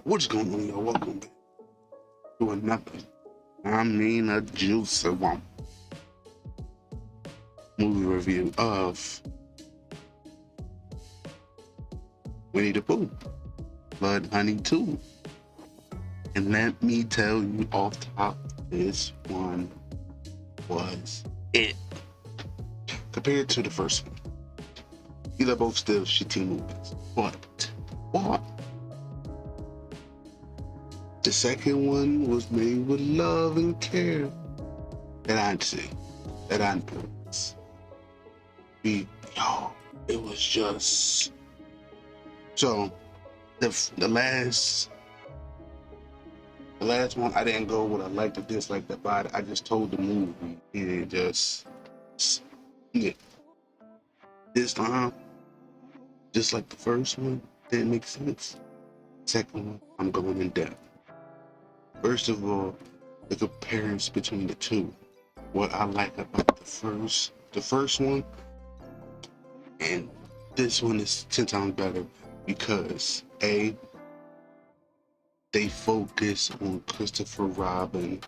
What's going on, y'all? Welcome back to a juicy one movie review of Winnie the Pooh, Blood Honey 2. And let me tell you off top, this one was it. Compared to the first one, these are both still shitty movies. But the second one was made with love and care that I'd see, that I'd notice. It was just so the last one I didn't go with I liked or disliked about it. I just told the movie and it just this time, just like the first one, didn't make sense. Second one, I'm going in depth. First of all, the comparison between the two. What I like about the first one and this one is 10 times better because they focus on Christopher Robin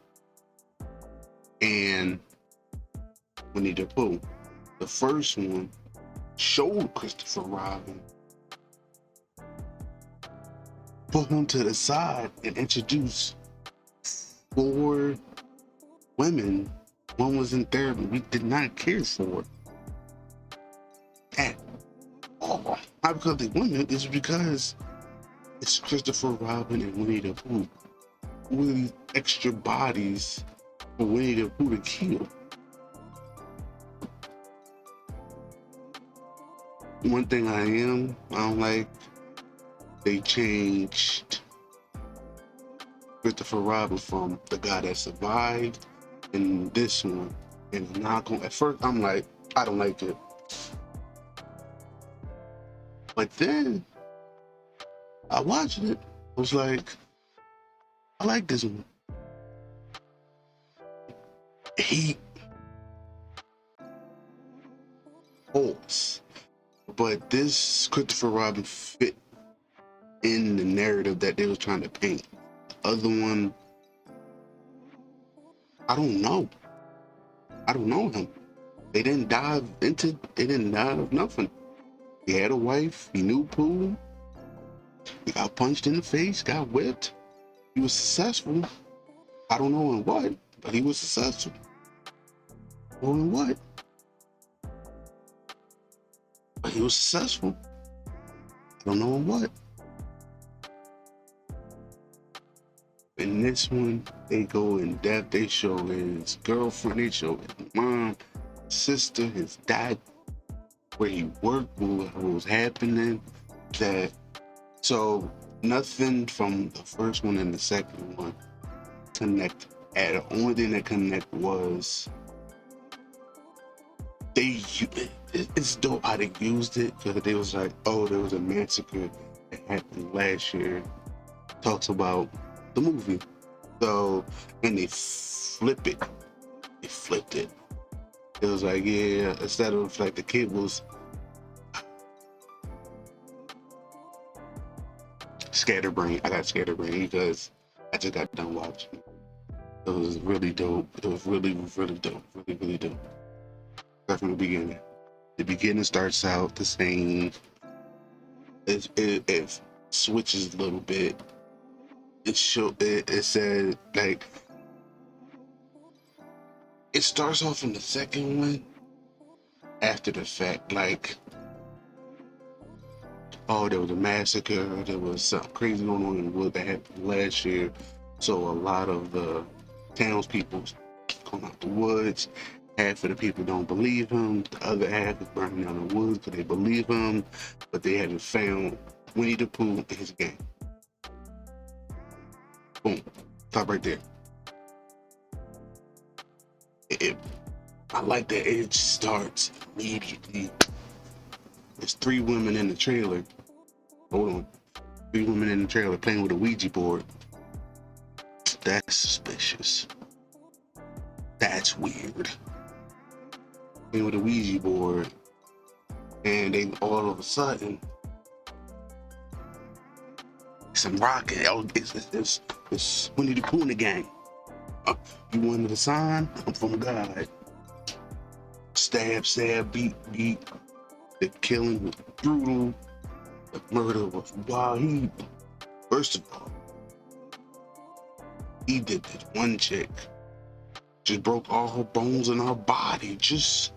and Winnie the Pooh. The first one showed Christopher Robin, put him to the side and introduced 4 women. One was in therapy. We did not care for at all. Not because they women, it's because it's Christopher Robin and Winnie the Pooh. With extra bodies for Winnie the Pooh to kill. One thing I don't like, they changed Christopher Robin from the guy that survived in this one. And I'm not gonna, at first I'm like, I don't like it. But then I watched it, I was like, I like this one. He holds. But this Christopher Robin fit in the narrative that they was trying to paint. The other one, I don't know him. They didn't dive nothing. He had a wife, he knew Pooh, he got punched in the face, got whipped. He was successful. I don't know in what, but he was successful. Well, in what? But he was successful. I don't know in what. In this one, they go in depth. They show his girlfriend, they show his mom, sister, his dad, where he worked, what was happening. So nothing from the first one and the second one connect. And the only thing that connect was it's dope how they used it, because they was like, oh, there was a massacre that happened last year. Talks about the movie. So, and they flipped it. It was like, yeah, instead of like the kid was scatterbrain. I got scatterbrain because I just got done watching. It was really dope. It was really dope. Really dope. Right from the beginning. The beginning starts out the same. It switches a little bit. It said like it starts off in the second one after the fact, like, oh, there was a massacre, there was something crazy going on in the wood that happened last year, so a lot of the townspeople come out the woods. Half of the people don't believe him, the other half is burning down the woods because they believe him, but they haven't found Winnie the Pooh and his gang. Boom. Stop right there. I like that it starts immediately. There's 3 women in the trailer. Hold on. 3 women in the trailer playing with a Ouija board. That's suspicious. That's weird. Playing with a Ouija board. And they all of a sudden some rocking. Oh, it's Winnie the Pooh in the gang. You wanted a sign? I'm from God. Stab, beat. The killing was brutal. The murder was wild. First of all, he did this one chick. Just broke all her bones in her body. Just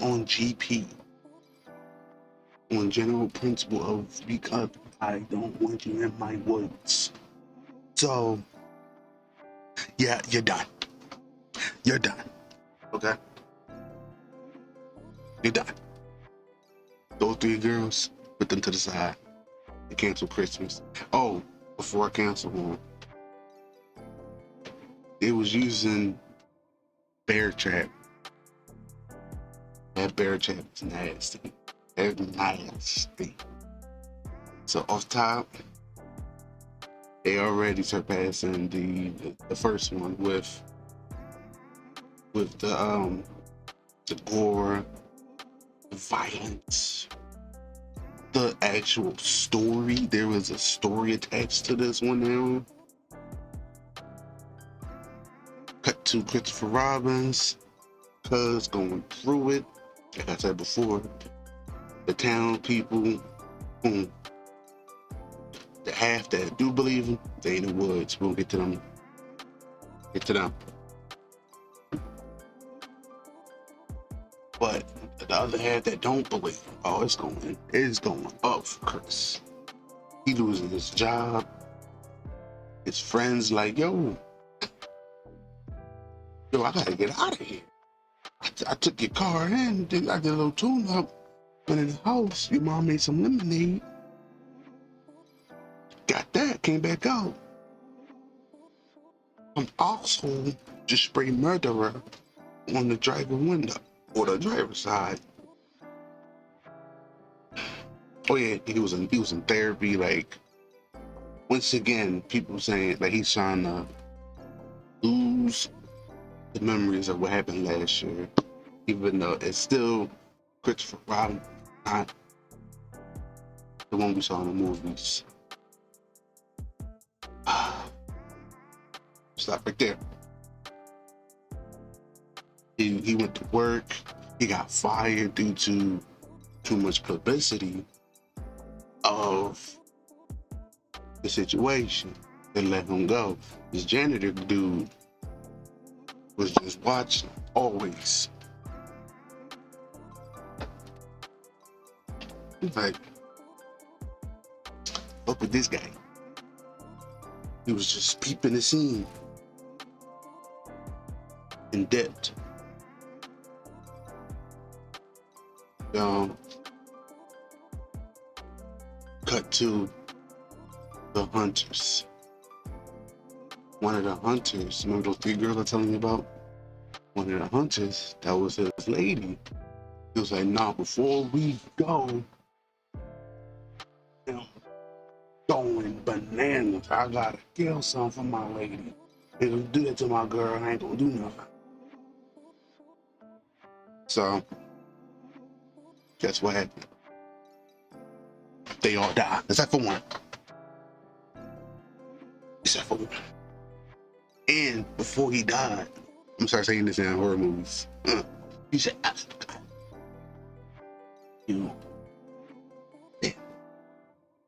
on GP. On general principle of because I don't want you in my woods. So, yeah, you're done. You're done. Okay? You're done. Those 3 girls, put them to the side. They cancel Christmas. Oh, before I cancel one, they was using bear trap. That bear trap is nasty. That's nasty. So off top, they already surpassing the first one with the gore, the violence, the actual story. There was a story attached to this one now. Cut to Christopher Robin's cuz going through it. Like I said before, the town people, the half that do believe him, they in the woods. We'll get to them. But the other half that don't believe him, oh, it's going up for Chris. He losing his job. His friends like, yo, I gotta get out of here. I took your car in, I did a little tune up, went in the house, your mom made some lemonade. Got that, came back out. Some asshole just sprayed murderer on the driver window, or the driver's side. Oh yeah, he was in therapy, like, once again, people saying like he's trying to lose the memories of what happened last year, even though it's still Christopher Robin, not the one we saw in the movies. Stop right there. He went to work. He got fired due to too much publicity of the situation. They let him go. This janitor dude was just watching always. He's like, fuck with this guy. He was just peeping the scene in depth. Cut to the hunters. One of the hunters, remember those 3 girls I was telling you about? One of the hunters, that was his lady. He was like, nah, before we go, going bananas. I gotta kill something for my lady. If you do that to my girl, I ain't gonna do nothing. So, guess what happened? They all died, except for one. And before he died, I'm gonna start saying this in horror movies. He said, you.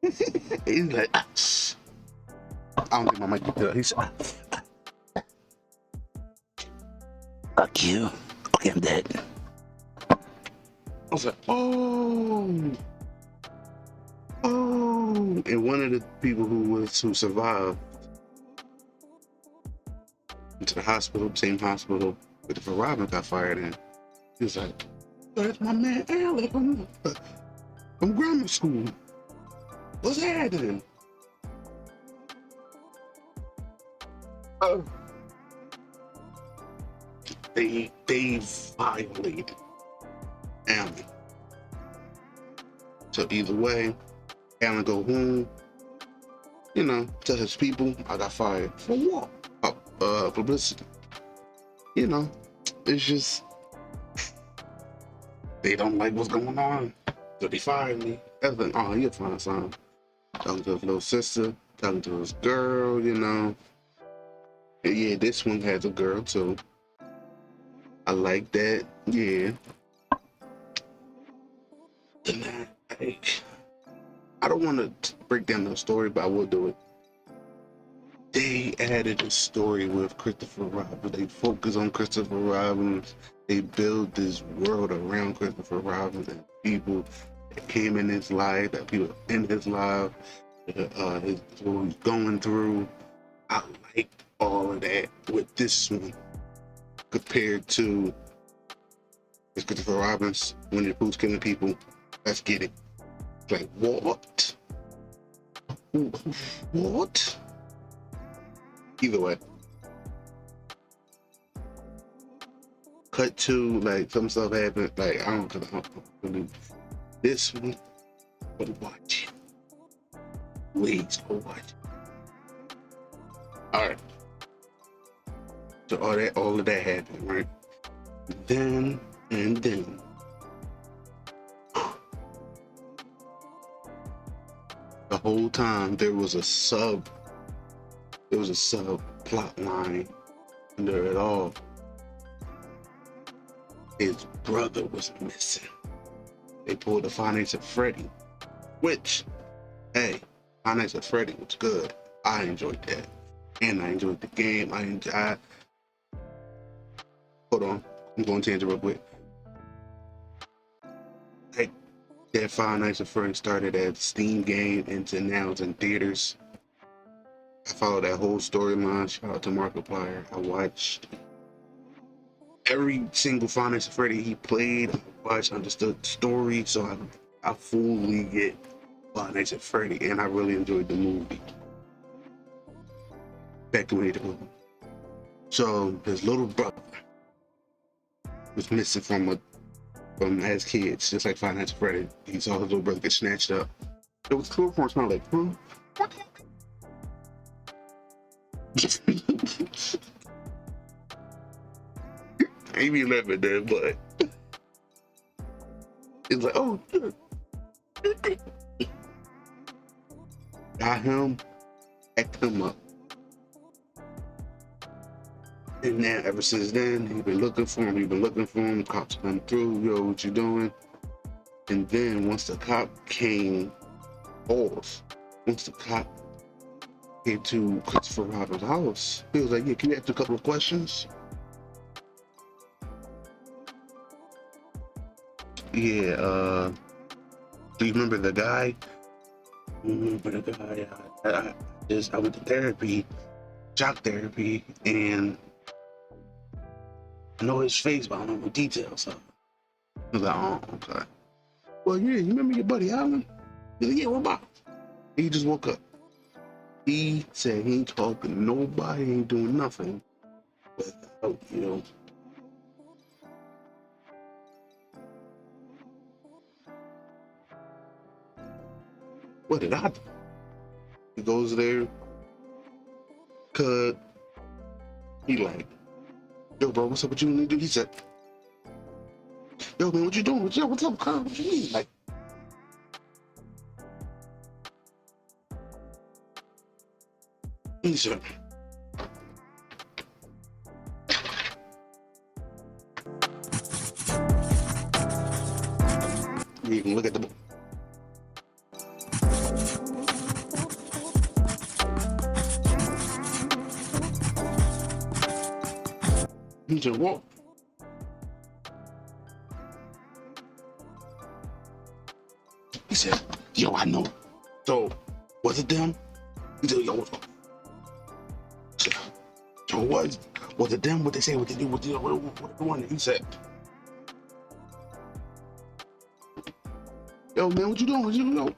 He's like, I don't think my mic picked it up. He said, fuck you. Okay, I'm dead. I was like, oh. And one of the people who survived into the hospital, same hospital where the Robin got fired in. He was like, that's my man Alec from grammar school. What's happening? They violated Alan. So either way, Alan go home, tell his people, I got fired. For what? Publicity. It's just, They don't like what's going on, so they fired me. That's like, oh, you'll find something. Talking to his little sister, talking to his girl, you know. And yeah, this one has a girl too. I like that. Yeah. And I don't want to break down the story, but I will do it. They added a story with Christopher Robin. They focus on Christopher Robin. They build this world around Christopher Robin and people that came in his life, that people in his life, what he's going through. I liked all of that with this one compared to Christopher Robin's Winnie the Pooh's killing people. Let's get it. Like, what? What? Either way. Cut to, like, some stuff happened. Like, I don't believe this one. Go watch it. Please go watch it. Alright. So all of that happened, right? Then, the whole time there was a sub plot line under it all. His brother was missing. They pulled the Five Nights at Freddy, which, hey, Five Nights at Freddy was good. I enjoyed that, and I enjoyed the game. Hold on, I'm going to tangent real quick. Like, that Five Nights at Freddy started as a Steam game, and now it's in theaters. I followed that whole storyline. Shout out to Markiplier. I watched every single Five Nights at Freddy he played. I watched, understood the story, so I fully get Five Nights at Freddy, and I really enjoyed the movie. Back to Winnie the Pooh. So his little brother was missing from as kids, just like Five Nights at Freddy. He saw his little brother get snatched up. It was chloroform smelled like, what? I ain't even laughing there, but it's like, oh, got him, backed him up. And now, ever since then, he's been looking for him. Cops come through, yo, what you doing? And then once the cop came to Christopher Robin's house, he was like, yeah, can you ask a couple of questions? Yeah, do you remember the guy? I went to therapy, shock therapy, and I know his face, but I don't know the details of it. I was like, oh, okay. Well, yeah, you remember your buddy Alan? He's like, yeah, what about? He just woke up. He said he ain't talking to nobody, ain't doing nothing without you. What did I do? He goes there, cut. He like, yo, bro, what's up with you? He said, yo, man, what you doing? What's up, Kyle? What you mean? Like, he said, you can look at the book. He said, what? He said, yo, I know. So, was it them? He said, yo, what's up? So was it them? What they say? What they do? What the one? He said, yo, man, what you doing? What you doing?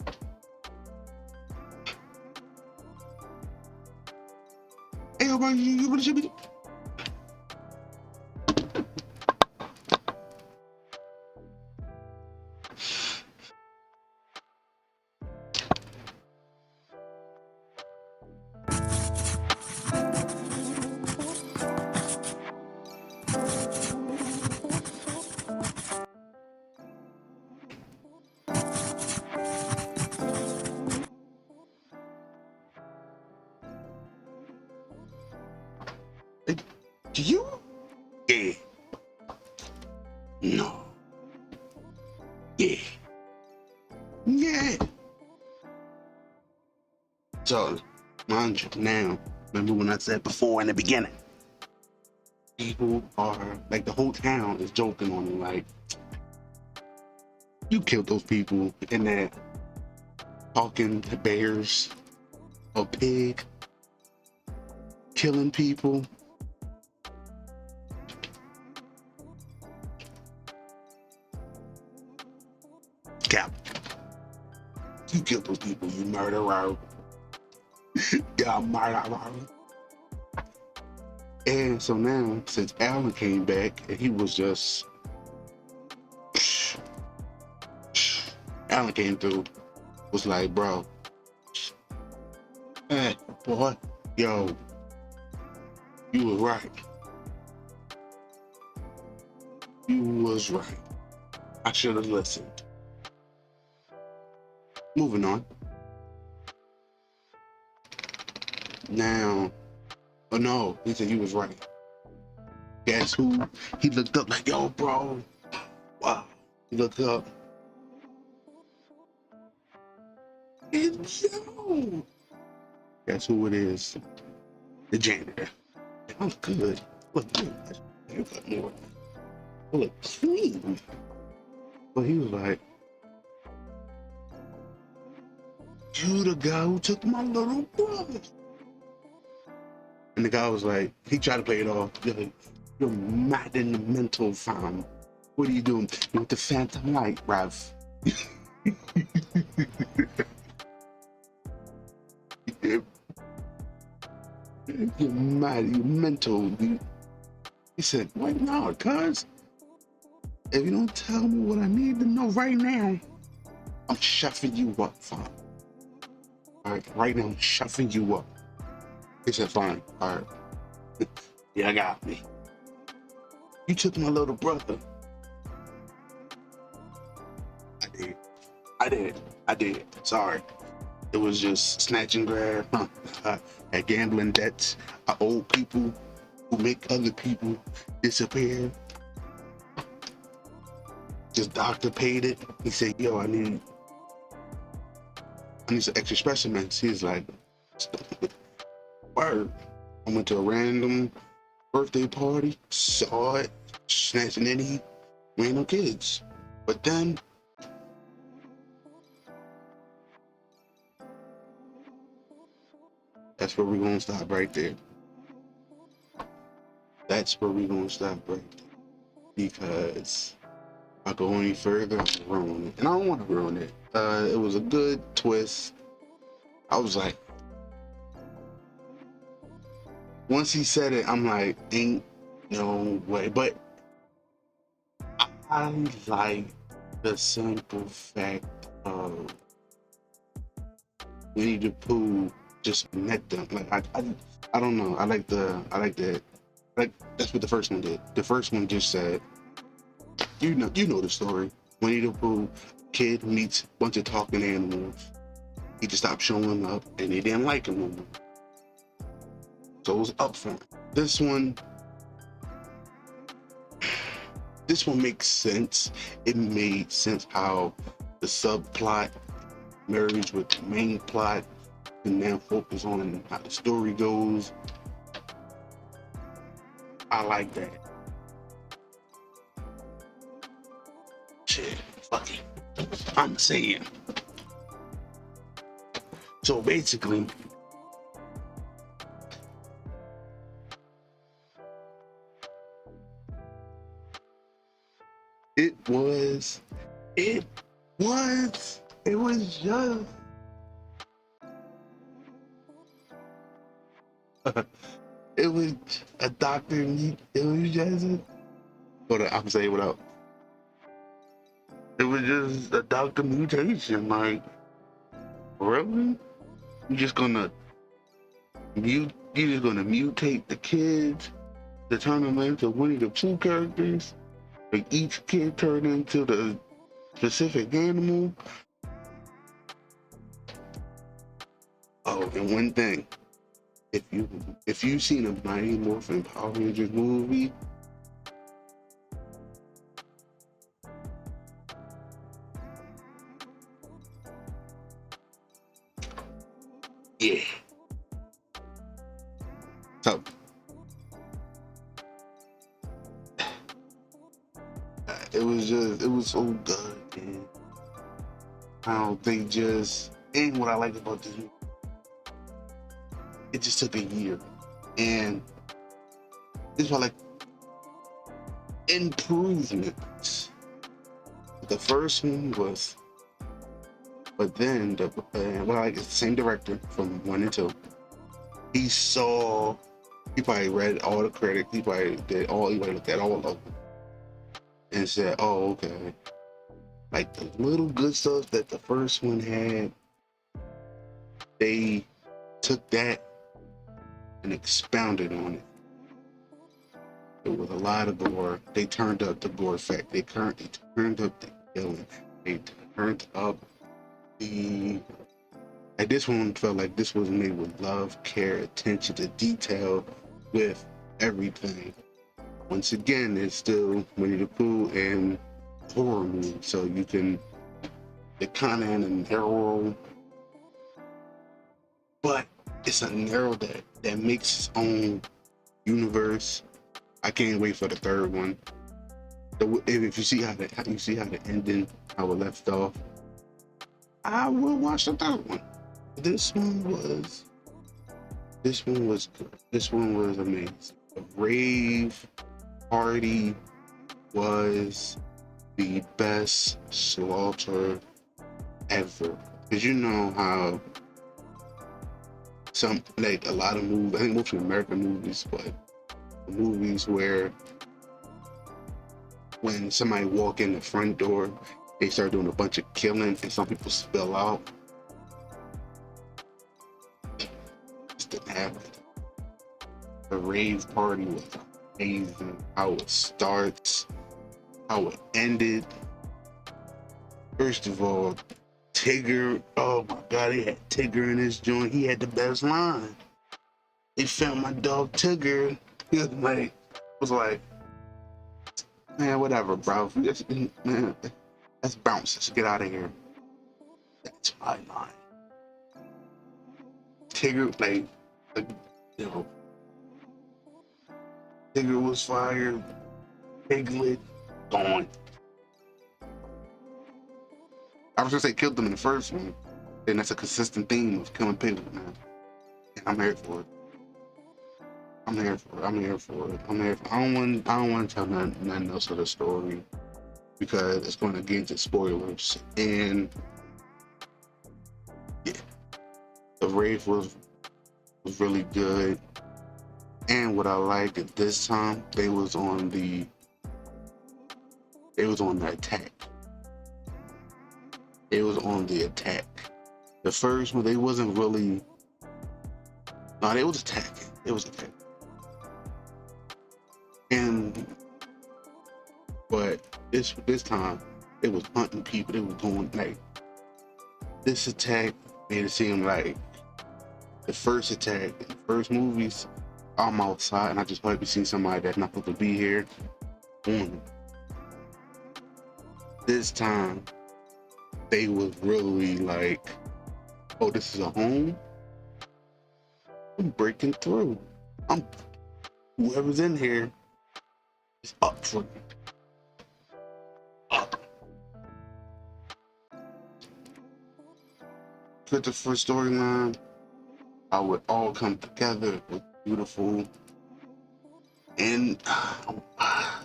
Hey, yo, bro, you really should be. You? Yeah. No. Yeah. Yeah. So, mind you, now, remember when I said before in the beginning, people are, like, the whole town is joking on me, like, you killed those people in that talking to bears, a pig, killing people. Cap, you killed those people, you murderer. Yeah, murderer. And so now, since Alan came back, and he was just, Alan came through, was like, bro, hey, boy, yo, you was right. You was right. I should have listened. Moving on. Now, oh no, he said you was right. Guess who? He looked up like, yo, bro. Wow. He looked up. It's yo. Guess who it is? The janitor. I'm good. Look good. You got more. I look clean. But he was like, you the guy who took my little brother. And the guy was like, he tried to play it off. You're mad in the mental, fam. What are you doing? You want the phantom light, Rav? You're mad, you're mental. He said, wait, no, cuz if you don't tell me what I need to know right now, I'm shuffling you up, fam. All right now, I'm shuffling you up. He said, fine, all right. Yeah, I got me. You took my little brother. I did. Sorry. It was just snatch and grab. At gambling debts. I owe people who make other people disappear. This doctor paid it. He said, yo, I need some extra specimens. He's like, word. I went to a random birthday party, saw it, snatching any random kids. But then that's where we're gonna stop right there. That's where we're gonna stop right there. Because if I go any further, I'm gonna ruin it. And I don't want to ruin it. It was a good twist. I was like, once he said it, I'm like, ain't no way. But I like the simple fact of Winnie the Pooh just met them. Like I don't know. I like that. Like that's what the first one did. The first one just said, you know the story. Winnie the Pooh, kid meets a bunch of talking animals. He just stopped showing up, and they didn't like him no more. So it was up for him. This one makes sense. It made sense how the subplot merged with the main plot, and now focus on how the story goes. I like that. Shit, fuck it. I'm saying. So basically, it was just it was a doctor. It was just hold on, I'm saying without. It was just a doctor mutation. Like, really? You're just gonna mutate the kids to turn them into Winnie the Pooh characters? Like each kid turned into the specific animal? Oh, and one thing. if you've seen a Mighty Morphin Power Rangers movie, yeah. So it was so good, and how they just, and what I like about this movie, it just took a year, and this was like improvements. The first one was, but then well, like it's the same director from 1 and 2. He saw, he probably read all the critics, he probably looked at all of them and said, "Oh, okay." Like the little good stuff that the first one had, they took that and expounded on it. There was a lot of gore. They turned up the gore effect. They currently turned up the killing. They turned up the. Like this one felt like this was made with love, care, attention to detail, with everything. Once again, it's still Winnie the Pooh and horror movie, so you can the Conan and Harold, but it's a narrow that makes its own universe. I can't wait for the third one. If you see how the ending, how it left off, I will watch the third one. This one was good. This one was amazing. The rave party was the best slaughter ever. Cause you know how some, like a lot of movies, I think mostly American movies, but movies where when somebody walk in the front door, they start doing a bunch of killing and some people spill out. Just didn't happen. The rave party was amazing. How it starts, how it ended. First of all, Tigger, oh my God, he had Tigger in his joint. He had the best line. He found my dog Tigger. He was like, man, whatever, bro. Man, let's bounce. Let's get out of here. That's my line. Tigger, you know, Tigger was fired. Piglet, gone. I was gonna say killed them in the first one. And that's a consistent theme of killing Piglet, man. And I'm here for it. I'm here for it. I don't want to tell nothing else of the story because it's going to get into spoilers. And yeah, the rave was really good. And what I liked at this time, they was on the attack. It was on the attack. The first one, they wasn't really. No, they was attacking. It was attacking. But this time, it was hunting people. They was going like this attack made it seem like the first attack, the first movies. I'm outside and I just might be seeing somebody that's not supposed to be here. This time, they was really like, oh, this is a home. I'm breaking through. Whoever's in here is up for it. Up. Good the first storyline. How it all come together was beautiful. And I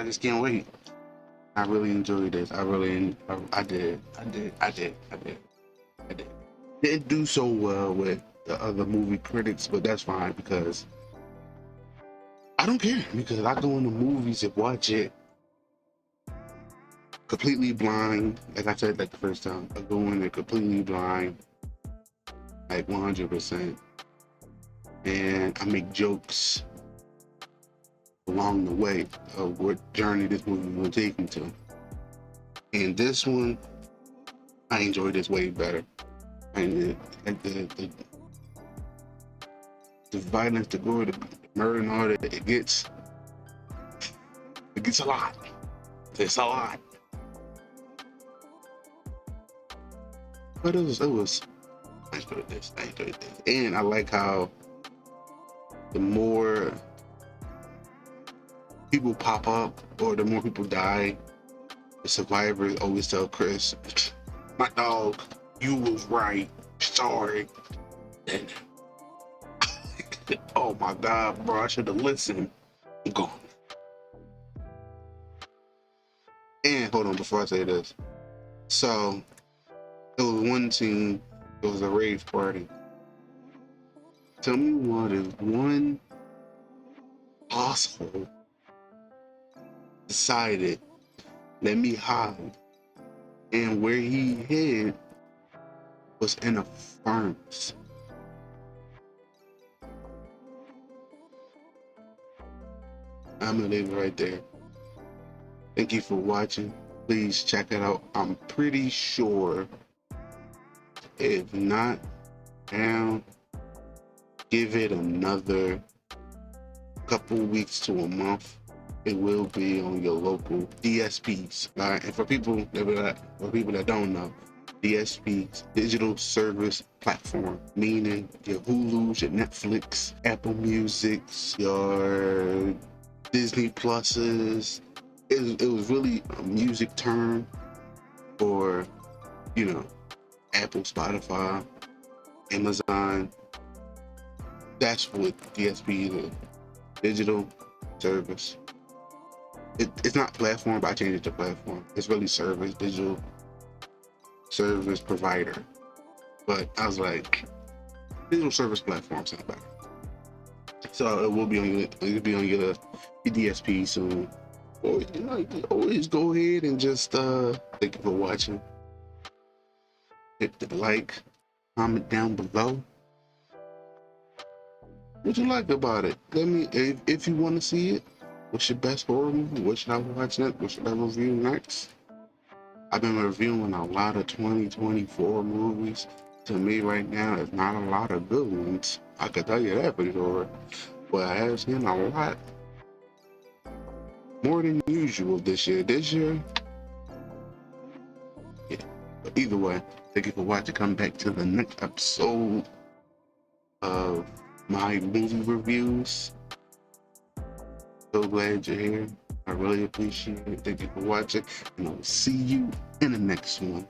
just can't wait. I really enjoyed this. I did. Didn't do so well with the other movie critics, but that's fine because I don't care, because I go into movies and watch it completely blind. Like I said, like the first time, I go in there completely blind, like 100%, and I make jokes along the way of what journey this movie will take me to. And this one, I enjoyed this way better. And like the violence, the gore, the murder, and all that. It gets a lot. It's a lot. But it was let's put it this. And I like how the more people pop up or the more people die, the survivors always tell Chris, my dog, you was right. Sorry. And oh my God, bro, I should have listened. I'm gone. And hold on, before I say this. So there was one scene, it was a rave party. Tell me what is one asshole decided, let me hide. And where he hid was in a furnace. I'm gonna leave it right there. Thank you for watching. Please check it out. I'm pretty sure, if not now, give it another couple weeks to a month. It will be on your local DSPs. And for people that don't know, DSPs, digital service platform, meaning your Hulu's, your Netflix, Apple Music's, your Disney Pluses. It was really a music term for, Apple, Spotify, Amazon. That's what DSP is, digital service. It's not platform, but I changed it to platform. It's really service, digital service provider. But I was like, digital service platform sounds better. So it will be on your DSP soon. Or always go ahead and just thank you for watching. Hit the like, comment down below. What you like about it? Let me, if you want to see it. What's your best horror movie? What should I watch next? What should I review next? I've been reviewing a lot of 2024 movies. To me right now, there's not a lot of good ones. I can tell you that for sure. But I have seen a lot. More than usual this year. Yeah. But either way, thank you for watching. Come back to the next episode of my movie reviews. So glad you're here. I really appreciate it. Thank you for watching, and I'll see you in the next one.